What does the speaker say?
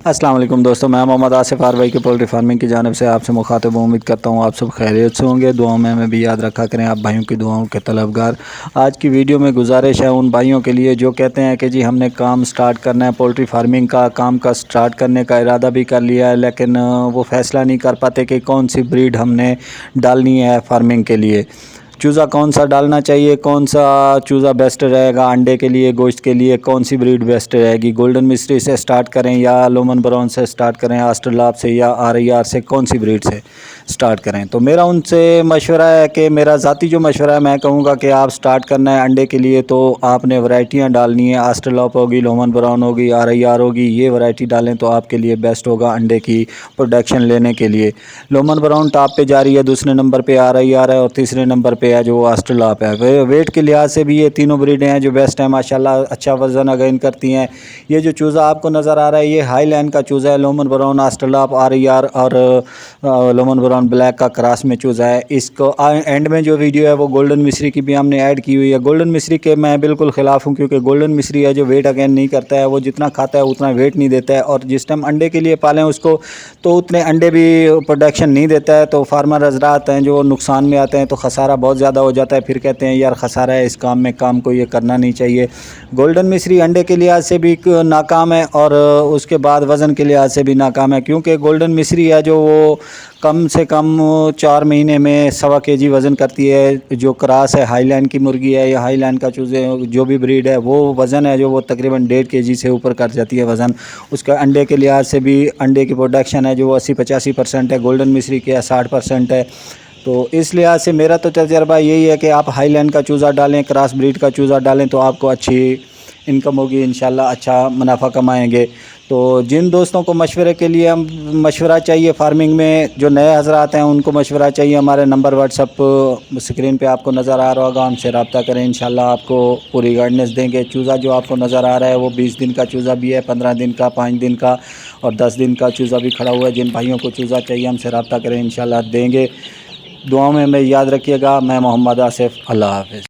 السلام علیکم دوستوں، میں محمد آصف آر وائی کے پولٹری فارمنگ کی جانب سے آپ سے مخاطب ہوں۔ امید کرتا ہوں آپ سب خیریت سے ہوں گے۔ دعاؤں میں ہمیں بھی یاد رکھا کریں، آپ بھائیوں کی دعاؤں کے طلبگار۔ آج کی ویڈیو میں گزارش ہے ان بھائیوں کے لیے جو کہتے ہیں کہ جی ہم نے کام سٹارٹ کرنا ہے، پولٹری فارمنگ کا کام کا سٹارٹ کرنے کا ارادہ بھی کر لیا ہے، لیکن وہ فیصلہ نہیں کر پاتے کہ کون سی بریڈ ہم نے ڈالنی ہے فارمنگ کے لیے۔ چوزہ کون سا ڈالنا چاہیے، کون سا چوزہ بیسٹ رہے گا انڈے کے لیے، گوشت کے لیے کون سی بریڈ بیسٹ رہے گی، گولڈن مصری سے سٹارٹ کریں یا لومن براؤن سے سٹارٹ کریں، آسٹرلاپ سے یا RIR سے، کون سی بریڈ سے سٹارٹ کریں؟ تو میرا ان سے مشورہ ہے کہ میرا ذاتی جو مشورہ ہے، میں کہوں گا کہ آپ سٹارٹ کرنا ہے انڈے کے لیے تو آپ نے ورائٹیاں ڈالنی ہیں، آسٹرلاپ ہوگی، لومن براؤن ہوگی، RIR ہوگی، یہ ورائٹی ڈالیں تو آپ کے لیے بیسٹ ہوگا انڈے کی پروڈکشن لینے کے لیے۔ لومن براؤن ٹاپ پہ جاری ہے، دوسرے نمبر پہ RIR ہے اور تیسرے نمبر پہ ہے جو آسٹرلاپ ہے۔ ویٹ کے لحاظ سے بھی یہ تینوں بریڈیں ہیں جو بیسٹ ہیں، ماشاءاللہ اچھا وزن اگین کرتی ہیں۔ یہ جو چوزہ آپ کو نظر آ رہا ہے یہ ہائی لائن کا چوزہ ہے، لومن براؤن، آسٹرلاپ، RIR اور لومن براؤن بلیک کا کراس میں چوزہ ہے۔ اس کو اینڈ میں جو ویڈیو ہے وہ گولڈن مصری کی بھی ہم نے ایڈ کی ہوئی ہے۔ گولڈن مصری کے میں بالکل خلاف ہوں، کیونکہ گولڈن مصری ہے جو ویٹ اگین نہیں کرتا ہے، وہ جتنا کھاتا ہے اتنا ویٹ نہیں دیتا ہے، اور جس ٹائم انڈے کے لیے پالیں اس کو تو اتنے انڈے بھی پروڈکشن نہیں دیتا ہے، تو فارمر حضرات ہیں جو نقصان میں آتے ہیں، تو خسارہ بہت زیادہ ہو جاتا ہے، پھر کہتے ہیں یار خسارہ ہے اس کام میں، کام کو یہ کرنا نہیں چاہیے۔ گولڈن مصری انڈے کے لحاظ سے بھی ناکام ہے اور اس کے بعد وزن کے لحاظ سے بھی ناکام ہے، کیونکہ گولڈن مصری ہے جو وہ کم سے کم 4 مہینے میں 1.25 kg وزن کرتی ہے۔ جو کراس ہے ہائی لائن کی مرغی ہے یا ہائی لائن کا چوزے جو بھی بریڈ ہے، وہ وزن ہے جو وہ تقریباً 1.5 kg سے اوپر کر جاتی ہے وزن۔ اس کا انڈے کے لحاظ سے بھی انڈے کی پروڈکشن ہے جو 80-85% ہے، گولڈن مصری کے 60% ہے۔ تو اس لحاظ سے میرا تو تجربہ یہی ہے کہ آپ ہائی لائن کا چوزہ ڈالیں، کراس بریڈ کا چوزہ ڈالیں تو آپ کو اچھی انکم ہوگی، انشاءاللہ اچھا منافع کمائیں گے۔ تو جن دوستوں کو مشورے کے لیے مشورہ چاہیے فارمنگ میں، جو نئے حضرات ہیں ان کو مشورہ چاہیے، ہمارے نمبر واٹس اپ اسکرین پہ آپ کو نظر آ رہا ہوگا، ہم سے رابطہ کریں، انشاءاللہ آپ کو پوری گائیڈنس دیں گے۔ چوزہ جو آپ کو نظر آ رہا ہے وہ 20 دن کا چوزہ بھی ہے، 15 دن کا، 5 دن کا اور 10 دن کا چوزہ بھی کھڑا ہوا ہے۔ جن بھائیوں کو چوزہ چاہیے ہم سے رابطہ کریں، انشاءاللہ دیں گے۔ دعاؤں میں ہمیں یاد رکھیے گا۔ میں محمد آصف، اللہ حافظ۔